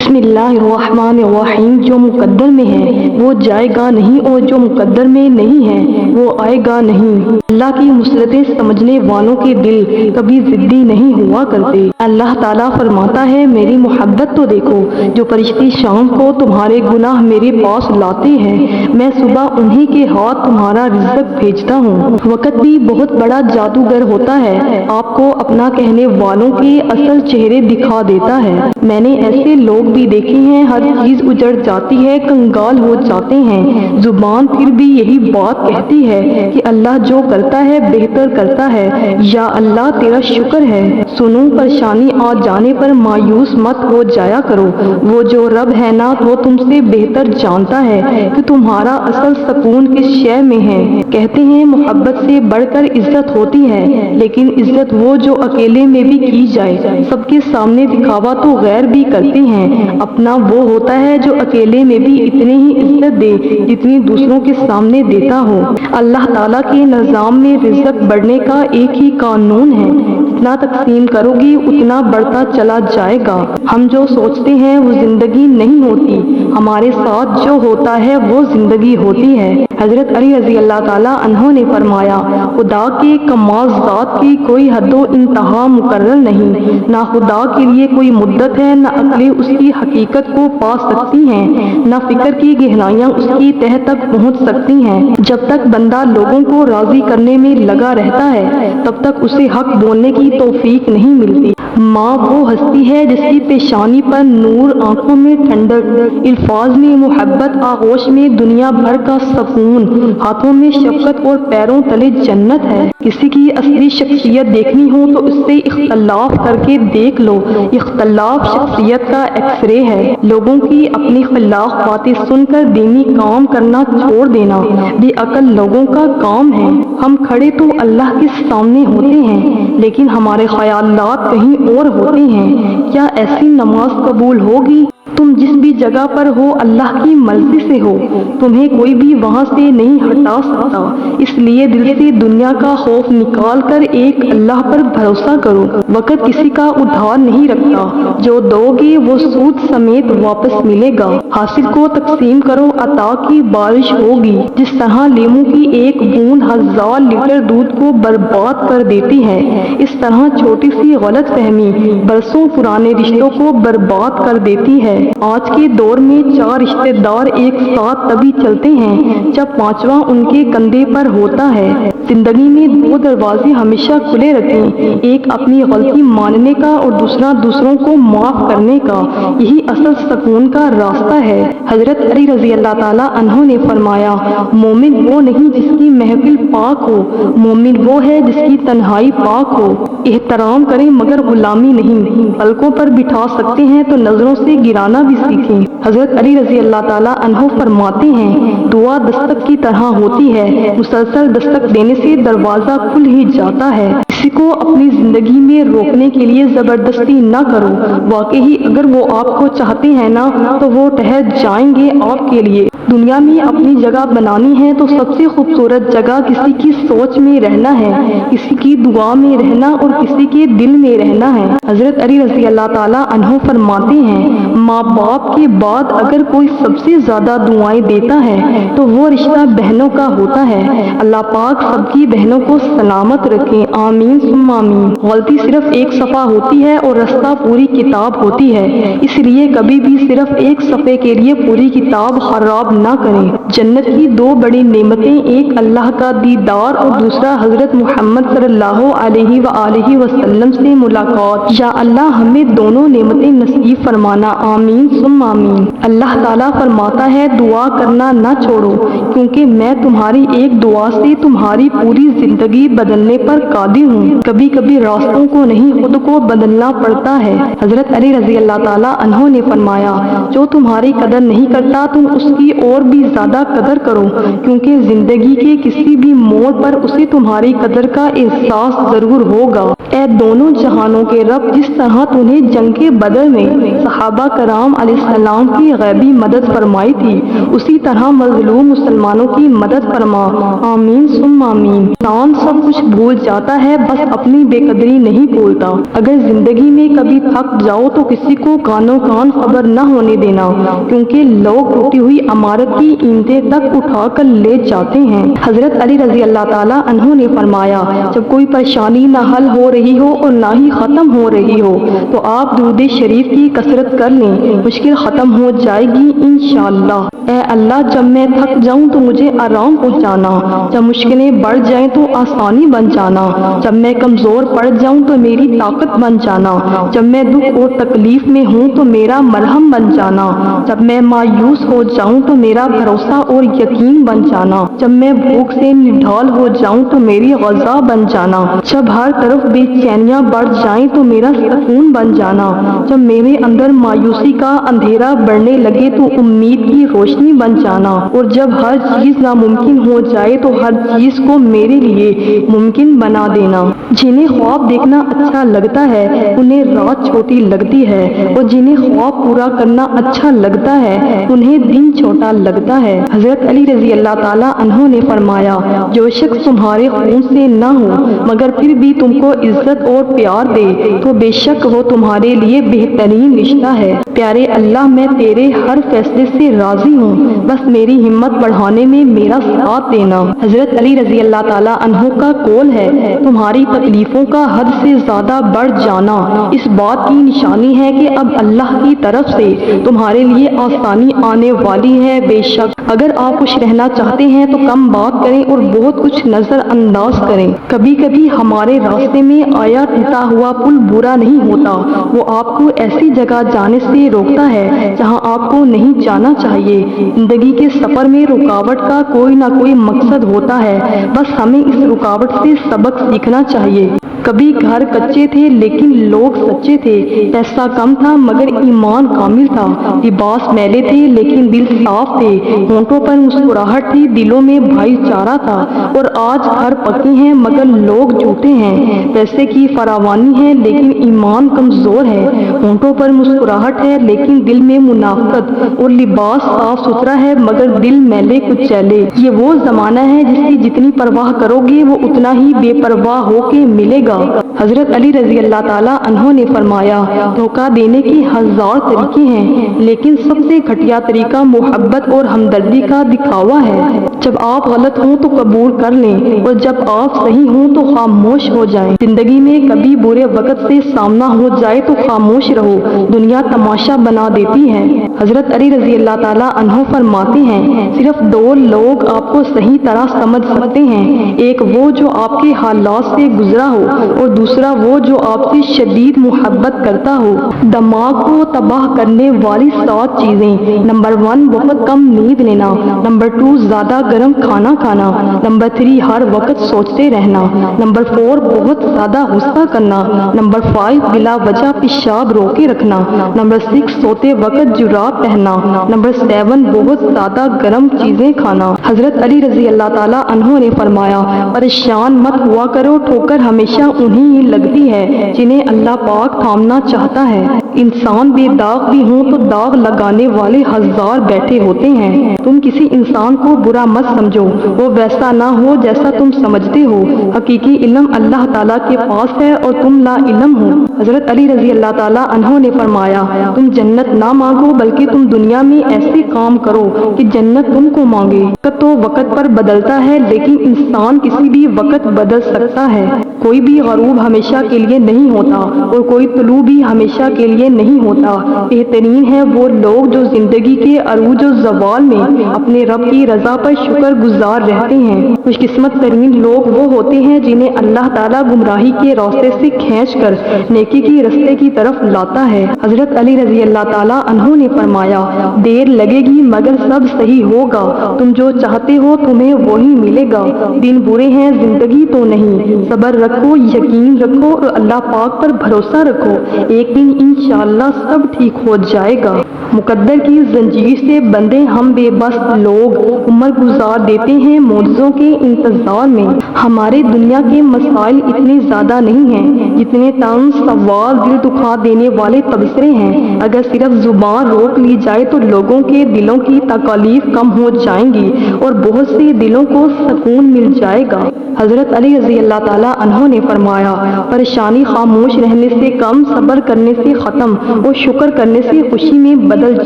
بسم اللہ الرحمن الرحیم، جو مقدر میں ہے وہ جائے گا نہیں اور جو مقدر میں نہیں ہے وہ آئے گا نہیں۔ اللہ کی مصلحتیں سمجھنے والوں کے دل کبھی ضدی نہیں ہوا کرتے۔ اللہ تعالیٰ فرماتا ہے میری محبت تو دیکھو، جو فرشتے شام کو تمہارے گناہ میرے پاس لاتے ہیں، میں صبح انہی کے ہاتھ تمہارا رزق بھیجتا ہوں۔ وقت بھی بہت بڑا جادوگر ہوتا ہے، آپ کو اپنا کہنے والوں کے اصل چہرے دکھا دیتا ہے۔ میں نے ایسے لوگ بھی دیکھے ہیں، ہر چیز اجڑ جاتی ہے، کنگال ہو جاتے ہیں، زبان پھر بھی یہی بات کہتی ہے کہ اللہ جو کرتا ہے بہتر کرتا ہے، یا اللہ تیرا شکر ہے۔ سنو، پریشانی آ جانے پر مایوس مت ہو جایا کرو، وہ جو رب ہے نا وہ تم سے بہتر جانتا ہے کہ تمہارا اصل سکون کس شے میں ہے۔ کہتے ہیں محبت سے بڑھ کر عزت ہوتی ہے، لیکن عزت وہ جو اکیلے میں بھی کی جائے، سب کے سامنے دکھاوا تو غیر بھی کرتے ہیں، اپنا وہ ہوتا ہے جو اکیلے میں بھی اتنی ہی عزت دے جتنی دوسروں کے سامنے دیتا ہو۔ اللہ تعالیٰ کے نظام میں رزق بڑھنے کا ایک ہی قانون ہے، جتنا تقسیم کرو گی اتنا بڑھتا چلا جائے گا۔ ہم جو سوچتے ہیں وہ زندگی نہیں ہوتی، ہمارے ساتھ جو ہوتا ہے وہ زندگی ہوتی ہے۔ حضرت علی رضی اللہ تعالیٰ عنہ نے فرمایا، خدا کے کمال ذات کی کوئی حد و انتہا مقرر نہیں، نہ خدا کے لیے کوئی مدت ہے، نہ عقلیں اس کی حقیقت کو پا سکتی ہیں، نہ فکر کی گہرائیاں اس کی تہ تک پہنچ سکتی ہیں۔ جب تک بندہ لوگوں کو راضی کرنے میں لگا رہتا ہے تب تک اسے حق بولنے کی توفیق نہیں ملتی۔ ماں وہ ہستی ہے جس کی پیشانی پر نور، آنکھوں میں ٹھنڈک، الفاظ میں محبت، آغوش میں دنیا بھر کا سکون، ہاتھوں میں شفقت اور پیروں تلے جنت ہے۔ کسی کی اصلی شخصیت دیکھنی ہو تو اس سے اختلاف کر کے دیکھ لو، اختلاف شخصیت کا ایکس رے ہے۔ لوگوں کی اپنی خلاف باتیں سن کر دینی کام کرنا چھوڑ دینا بے عقل لوگوں کا کام ہے۔ ہم کھڑے تو اللہ کے سامنے ہوتے ہیں لیکن ہمارے خیالات کہیں اور ہوتے ہیں۔ کیا ایسی نماز قبول ہوگی؟ تم جس بھی جگہ پر ہو اللہ کی مرضی سے ہو، تمہیں کوئی بھی وہاں سے نہیں ہٹا سکتا، اس لیے دل سے دنیا کا خوف نکال کر ایک اللہ پر بھروسہ کرو۔ وقت کسی کا ادھار نہیں رکھتا، جو دو گے وہ سود سمیت واپس ملے گا۔ حاصل کو تقسیم کرو، عطا کی بارش ہوگی۔ جس طرح لیموں کی ایک بوند 1000 لیٹر دودھ کو برباد کر دیتی ہے، اس طرح چھوٹی سی غلط فہمی برسوں پرانے رشتوں کو برباد کر دیتی ہے۔ آج کے دور میں 4 رشتہ دار ایک ساتھ تبھی چلتے ہیں جب 5واں ان کے کندھے پر ہوتا ہے۔ زندگی میں 2 دروازے ہمیشہ کھلے رکھیں، ایک اپنی غلطی ماننے کا اور دوسرا دوسروں کو معاف کرنے کا، یہی اصل سکون کا راستہ ہے۔ حضرت علی رضی اللہ تعالیٰ عنہ نے فرمایا، مومن وہ نہیں جس کی محفل پاک ہو، مومن وہ ہے جس کی تنہائی پاک ہو۔ احترام کریں مگر غلامی نہیں، پلکوں پر بٹھا سکتے ہیں تو نظروں سے گرانا بھی سیکھیں۔ حضرت علی رضی اللہ تعالیٰ عنہ فرماتے ہیں، دعا دستک کی طرح ہوتی ہے، مسلسل دستک دینے سے دروازہ کھل ہی جاتا ہے۔ کسی کو اپنی زندگی میں روکنے کے لیے زبردستی نہ کرو، واقعی اگر وہ آپ کو چاہتے ہیں نا تو وہ ٹھہر جائیں گے آپ کے لیے۔ دنیا میں اپنی جگہ بنانی ہے تو سب سے خوبصورت جگہ کسی کی سوچ میں رہنا ہے، کسی کی دعا میں رہنا اور کسی کے دل میں رہنا ہے۔ حضرت علی رضی اللہ تعالیٰ عنہ فرماتے ہیں، ماں باپ کے بعد اگر کوئی سب سے زیادہ دعائیں دیتا ہے تو وہ رشتہ بہنوں کا ہوتا ہے۔ اللہ پاک سب کی بہنوں کو سلامت رکھیں، آمین ثم آمین۔ غلطی صرف ایک صفحہ ہوتی ہے اور راستہ پوری کتاب ہوتی ہے، اس لیے کبھی بھی صرف ایک صفحے کے لیے پوری کتاب خراب نہ کریں۔ جنت کی 2 بڑی نعمتیں، ایک اللہ کا دیدار اور دوسرا حضرت محمد صلی اللہ علیہ وآلہ وسلم سے ملاقات۔ یا اللہ ہمیں دونوں نعمتیں نصیب فرمانا، آمین ثم آمین۔ اللہ تعالیٰ فرماتا ہے، دعا کرنا نہ چھوڑو کیونکہ میں تمہاری ایک دعا سے تمہاری پوری زندگی بدلنے پر قادر ہوں۔ کبھی کبھی راستوں کو نہیں خود کو بدلنا پڑتا ہے۔ حضرت علی رضی اللہ تعالیٰ عنہ نے فرمایا، جو تمہاری قدر نہیں کرتا تم اس کی اور بھی زیادہ قدر کرو، کیونکہ زندگی کے کسی بھی موڑ پر اسے تمہاری قدر کا احساس ضرور ہوگا۔ اے دونوں جہانوں کے رب، جس طرح تو نے جنگ کے بدر میں صحابہ کرام علیہ السلام کی غیبی مدد فرمائی تھی، اسی طرح مظلوم مسلمانوں کی مدد فرما، آمین ثم آمین۔ انسان سب کچھ بھول جاتا ہے، بس اپنی بے قدری نہیں بھولتا۔ اگر زندگی میں کبھی تھک جاؤ تو کسی کو کانوں کان خبر نہ ہونے دینا، کیونکہ لوگ ٹوٹی ہوئی عمارت کی اینٹیں تک اٹھا کر لے جاتے ہیں۔ حضرت علی رضی اللہ تعالیٰ عنہ نے فرمایا، جب کوئی پریشانی نہ حل ہو رہی ہو اور نہ ہی ختم ہو رہی ہو تو آپ درود شریف کی کثرت کر لیں، مشکل ختم ہو جائے گی انشاءاللہ۔ اے اللہ، جب میں تھک جاؤں تو مجھے آرام پہنچانا، جب مشکلیں بڑھ جائیں تو آسانی بن جانا، جب میں کمزور پڑ جاؤں تو میری طاقت بن جانا، جب میں دکھ اور تکلیف میں ہوں تو میرا مرہم بن جانا، جب میں مایوس ہو جاؤں تو میرا بھروسہ اور یقین بن جانا، جب میں بھوک سے نڈھال ہو جاؤں تو میری غذا بن جانا، جب ہر طرف بے چینیاں بڑھ جائیں تو میرا سکون بن جانا، جب میرے اندر مایوسی کا اندھیرا بڑھنے لگے تو امید کی روشنی بن جانا، اور جب ہر چیز ناممکن ہو جائے تو ہر چیز کو میرے لیے ممکن بنا دینا۔ جنہیں خواب دیکھنا اچھا لگتا ہے انہیں رات چھوٹی لگتی ہے، اور جنہیں خواب پورا کرنا اچھا لگتا ہے انہیں دن چھوٹا لگتا ہے۔ حضرت علی رضی اللہ تعالیٰ عنہ نے فرمایا، جو شخص تمہارے خون سے نہ ہو مگر پھر بھی تم کو عزت اور پیار دے تو بے شک وہ تمہارے لیے بہترین رشتہ ہے۔ پیارے اللہ، میں تیرے ہر فیصلے سے راضی ہوں، بس میری ہمت بڑھانے میں میرا ساتھ دینا۔ حضرت علی رضی اللہ تعالیٰ عنہ کا قول ہے، تمہاری تکلیفوں کا حد سے زیادہ بڑھ جانا اس بات کی نشانی ہے کہ اب اللہ کی طرف سے تمہارے لیے آسانی آنے والی ہے۔ بے شک اگر آپ خوش رہنا چاہتے ہیں تو کم بات کریں اور بہت کچھ نظر انداز کریں۔ کبھی کبھی ہمارے راستے میں آیا ٹوٹا ہوا پل برا نہیں ہوتا، وہ آپ کو ایسی جگہ جانے سے روکتا ہے جہاں آپ کو نہیں جانا چاہیے۔ زندگی کے سفر میں رکاوٹ کا کوئی نہ کوئی مقصد ہوتا ہے، بس ہمیں اس رکاوٹ سے سبق سیکھنا چاہیے۔ کبھی گھر کچے تھے لیکن لوگ سچے تھے، پیسہ کم تھا مگر ایمان کامل تھا، لباس میلے تھے لیکن دل صاف تھے، ہونٹوں پر مسکراہٹ تھی دلوں میں بھائی چارہ تھا، اور آج گھر پکے ہیں مگر لوگ جھوٹے ہیں، پیسے کی فراوانی ہے لیکن ایمان کمزور ہے، ہونٹوں پر مسکراہٹ ہے لیکن دل میں منافقت، اور لباس صاف ستھرا ہے مگر دل میلے کچیلے۔ یہ وہ زمانہ ہے جس کی جتنی پرواہ کرو گے وہ اتنا ہی بے پرواہ ہو کے ملے گا۔ حضرت علی رضی اللہ تعالیٰ عنہ نے فرمایا، دھوکہ دینے کے ہزار طریقے ہیں لیکن سب سے گھٹیا طریقہ محبت اور ہمدردی کا دکھاوا ہے۔ جب آپ غلط ہوں تو قبول کر لیں اور جب آپ صحیح ہوں تو خاموش ہو جائیں۔ زندگی میں کبھی برے وقت سے سامنا ہو جائے تو خاموش رہو، دنیا تماشا بنا دیتی ہے۔ حضرت علی رضی اللہ تعالیٰ عنہ فرماتے ہیں، صرف دو لوگ آپ کو صحیح طرح سمجھ سکتے ہیں، ایک وہ جو آپ کے حالات سے گزرا ہو اور دوسرا وہ جو آپ سے شدید محبت کرتا ہو۔ دماغ کو تباہ کرنے والی 7 چیزیں: نمبر 1 بہت کم نیند لینا، نمبر 2 زیادہ گرم کھانا کھانا، نمبر 3 ہر وقت سوچتے رہنا، نمبر 4 بہت زیادہ غصہ کرنا، نمبر 5 بلا وجہ پیشاب روکے رکھنا، نمبر 6 سوتے وقت جراب پہننا، نمبر 7 بہت زیادہ گرم چیزیں کھانا۔ حضرت علی رضی اللہ تعالیٰ عنہ نے فرمایا، پریشان مت ہوا کرو، ٹھوکر ہمیشہ انہیں ہی لگتی ہے جنہیں اللہ پاک تھامنا چاہتا ہے۔ انسان بے داغ بھی ہوں تو داغ لگانے والے ہزار بیٹھے ہوتے ہیں۔ تم کسی انسان کو برا مت سمجھو، وہ ویسا نہ ہو جیسا تم سمجھتے ہو، حقیقی علم اللہ تعالیٰ کے پاس ہے اور تم لا علم ہو۔ حضرت علی رضی اللہ تعالیٰ عنہ نے فرمایا، تم جنت نہ مانگو بلکہ تم دنیا میں ایسے کام کرو کہ جنت تم کو مانگے۔ وقت تو وقت پر بدلتا ہے لیکن انسان کسی بھی وقت بدل سکتا ہے۔ کوئی بھی غروب ہمیشہ کے لیے نہیں ہوتا اور کوئی طلوع بھی ہمیشہ کے لیے نہیں ہوتا۔ بہترین ہے وہ لوگ جو زندگی کے عروج و زوال میں اپنے رب کی رضا پر شکر گزار رہتے ہیں۔ خوش قسمت ترین لوگ وہ ہوتے ہیں جنہیں اللہ تعالیٰ گمراہی کے راستے سے کھینچ کر نیکی کے راستے کی طرف لاتا ہے۔ حضرت علی رضی اللہ تعالیٰ عنہ نے فرمایا، دیر لگے گی مگر سب صحیح ہوگا، تم جو چاہتے ہو تمہیں وہی ملے گا۔ دن برے ہیں زندگی تو نہیں، صبر رکھو، یقین رکھو اور اللہ پاک پر بھروسہ رکھو، ایک دن انشاءاللہ سب ٹھیک ہو جائے گا۔ مقدر کی زنجیر سے بندے ہم بے بس لوگ عمر گزار دیتے ہیں معجزوں کے انتظار میں۔ ہمارے دنیا کے مسائل اتنے زیادہ نہیں ہیں جتنے طنز سوال دل دکھا دینے والے تبصرے ہیں۔ اگر صرف زبان روک لی جائے تو لوگوں کے دلوں کی تکالیف کم ہو جائیں گی اور بہت سے دلوں کو سکون مل جائے گا۔ حضرت علی رضی اللہ تعالیٰ عنہ نے فرمایا، پریشانی خاموش رہنے سے کم، صبر کرنے سے ختم اور شکر کرنے سے خوشی میں بدل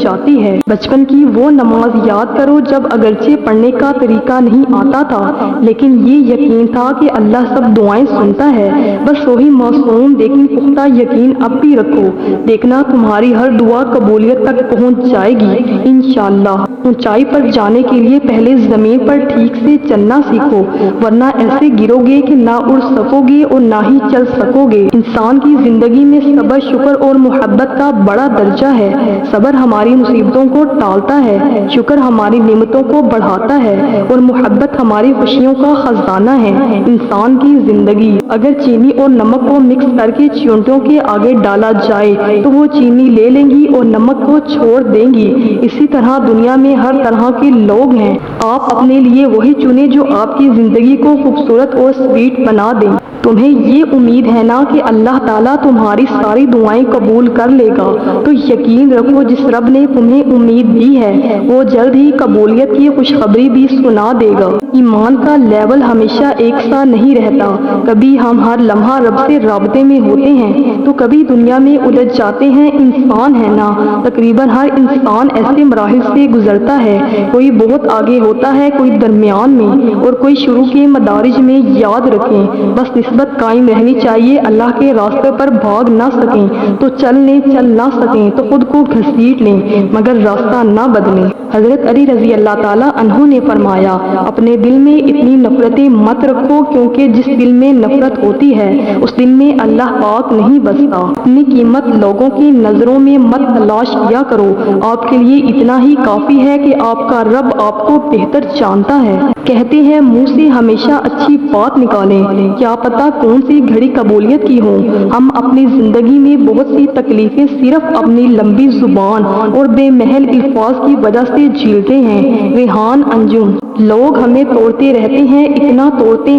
جاتی ہے۔ بچپن کی وہ نماز یاد کرو جب اگرچہ پڑھنے کا طریقہ نہیں آتا تھا لیکن یہ یقین تھا کہ اللہ سب دعائیں سنتا ہے۔ بس وہی معصوم لیکن پختہ یقین اب بھی رکھو، دیکھنا تمہاری ہر دعا قبولیت تک پہنچ جائے گی انشاءاللہ۔ اونچائی پر جانے کے لیے پہلے زمین پر ٹھیک سے چلنا سیکھو، ورنہ ایسے گرو گے کہ نہ اڑ سکو گے اور نہ ہی چل سکو گے۔ انسان کی زندگی میں صبر، شکر اور محبت کا بڑا درجہ ہے۔ صبر ہماری مصیبتوں کو ٹالتا ہے، شکر ہماری نعمتوں کو بڑھاتا ہے اور محبت ہماری خوشیوں کا خزانہ ہے۔ انسان کی زندگی اگر چینی اور نمک کو مکس کر کے چیونٹیوں کے آگے ڈالا جائے تو وہ چینی لے لیں گی اور نمک کو چھوڑ دیں گی۔ اسی طرح دنیا میں ہر طرح کے لوگ ہیں، آپ اپنے لیے وہی چنیں جو آپ کی زندگی کو خوبصورت اور سویٹ بنا دیں۔ تمہیں یہ امید ہے نا کہ اللہ تعالیٰ تمہاری ساری دعائیں قبول کر لے گا، تو یقین رکھو جس رب نے تمہیں امید دی ہے وہ جلد ہی قبولیت کی خوشخبری بھی سنا دے گا۔ ایمان کا لیول ہمیشہ ایک سا نہیں رہتا، کبھی ہم ہر لمحہ رب سے رابطے میں ہوتے ہیں تو کبھی دنیا میں الجھ جاتے ہیں۔ انسان ہے نا، تقریباً ہر انسان ایسے مراحل سے گزرتا ہے، کوئی بہت آگے ہوتا ہے، کوئی درمیان میں اور کوئی شروع کے مدارج میں۔ یاد رکھیں بس نسبت قائم رہنی چاہیے، اللہ کے راستے پر بھاگ نہ سکیں تو چل نہ سکیں تو خود کو گھسیٹ لیں مگر راستہ نہ بدلیں۔ حضرت علی رضی اللہ تعالیٰ عنہ نے فرمایا، اپنے دل میں اتنی نفرتیں مت رکھو کیونکہ جس دل میں نفرت ہوتی ہے اس دل میں اللہ پاک نہیں بستا۔ اپنی قیمت لوگوں کی نظروں میں مت تلاش کیا کرو، آپ کے لیے اتنا ہی کافی ہے کہ آپ کا رب آپ کو بہتر جانتا ہے۔ کہتے ہیں منہ سے ہمیشہ اچھی بات نکالیں، کیا پتہ کون سی گھڑی قبولیت کی ہو۔ ہم اپنی زندگی میں بہت سی تکلیفیں صرف اپنی لمبی زبان اور بے محل الفاظ کی وجہ سے جھیلتے ہیں۔ ریحان انجم، لوگ ہمیں توڑتے رہتے ہیں، اتنا توڑتے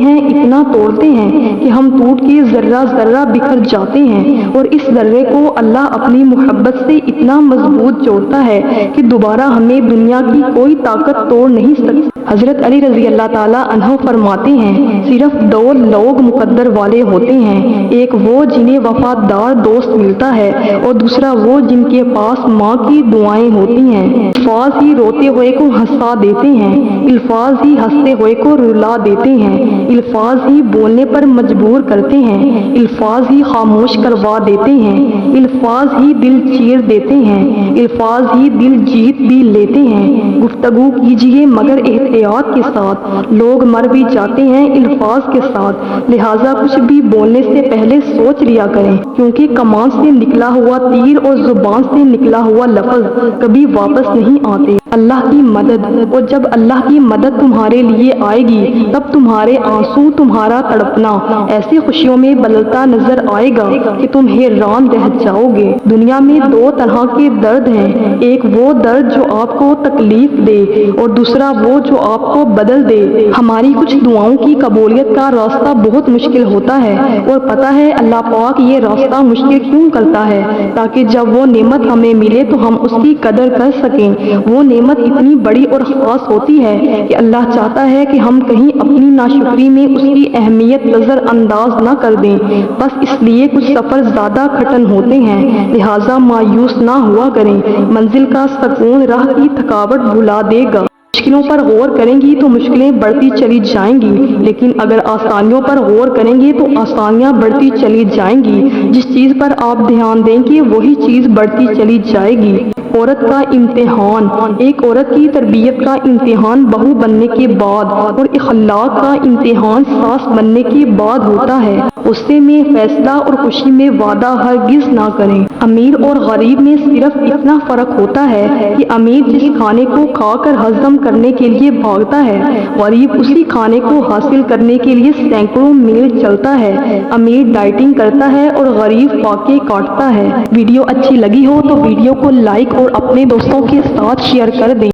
ہیں کہ ہم ٹوٹ کے ذرہ ذرہ بکھر جاتے ہیں اور اس ذرے کو اللہ اپنی محبت سے اتنا مضبوط جوڑتا ہے کہ دوبارہ ہمیں دنیا کی کوئی طاقت توڑ نہیں سکتی۔ حضرت علی رضی اللہ تعالیٰ عنہ فرماتے ہیں، صرف دو لوگ مقدر والے ہوتے ہیں، ایک وہ جنہیں وفادار دوست ملتا ہے اور دوسرا وہ جن کے پاس ماں کی دعائیں ہوتی ہیں۔ الفاظ ہی روتے ہوئے کو ہنسا دیتے ہیں، الفاظ ہی ہنستے ہوئے کو رلا دیتے ہیں، الفاظ ہی بولنے پر مجبور کرتے ہیں، الفاظ ہی خاموش کروا دیتے ہیں، الفاظ ہی دل چیر دیتے ہیں، الفاظ ہی دل جیت بھی لیتے ہیں۔ گفتگو کیجیے مگر احتیاط کے ساتھ، لوگ مر بھی جاتے ہیں الفاظ کے ساتھ، لہٰذا کچھ بھی بولنے سے پہلے سوچ لیا کریں، کیونکہ کمان سے نکلا ہوا تیر اور زبان سے نکلا ہوا لفظ کبھی واپس نہیں آتے۔ اللہ کی مدد، اور جب اللہ کی مدد تمہارے لیے آئے گی تب تمہارے آنسو، تمہارا تڑپنا ایسی خوشیوں میں بدلتا نظر آئے گا کہ تم حیران رہ جاؤ گے۔ دنیا میں دو طرح کے درد ہیں، ایک وہ درد جو آپ کو تکلیف دے اور دوسرا وہ جو آپ کو بدل دے۔ ہماری کچھ دعاؤں کی قبولیت کا راستہ بہت مشکل ہوتا ہے اور پتہ ہے اللہ پاک یہ راستہ مشکل کیوں کرتا ہے؟ تاکہ جب وہ نعمت ہمیں ملے تو ہم اس کی قدر کر سکیں۔ وہ نعمت اتنی بڑی اور خاص ہوتی ہے کہ اللہ چاہتا ہے کہ ہم کہیں اپنی ناشکری میں اس کی اہمیت نظر انداز نہ کر دیں۔ بس اس لیے کچھ سفر زیادہ کٹھن ہوتے ہیں، لہٰذا مایوس نہ ہوا کریں، منزل کا سکون راہ کی تھکاوٹ بھلا دے گا۔ مشکلوں پر غور کریں گی تو مشکلیں بڑھتی چلی جائیں گی، لیکن اگر آسانیوں پر غور کریں گے تو آسانیاں بڑھتی چلی جائیں گی۔ جس چیز پر آپ دھیان دیں گے وہی چیز بڑھتی چلی جائے گی۔ عورت کا امتحان، ایک عورت کی تربیت کا امتحان بہو بننے کے بعد اور اخلاق کا امتحان ساس بننے کے بعد ہوتا ہے۔ غصے میں فیصلہ اور خوشی میں وعدہ ہرگز نہ کریں۔ امیر اور غریب میں صرف اتنا فرق ہوتا ہے کہ امیر جس کھانے کو کھا کر ہضم کرنے کے لیے بھاگتا ہے، غریب اسی کھانے کو حاصل کرنے کے لیے سینکڑوں میل چلتا ہے، امیر ڈائٹنگ کرتا ہے اور غریب فاقے کاٹتا ہے۔ ویڈیو اچھی لگی ہو تو ویڈیو کو لائک اور اپنے دوستوں کے ساتھ شیئر کر دیں۔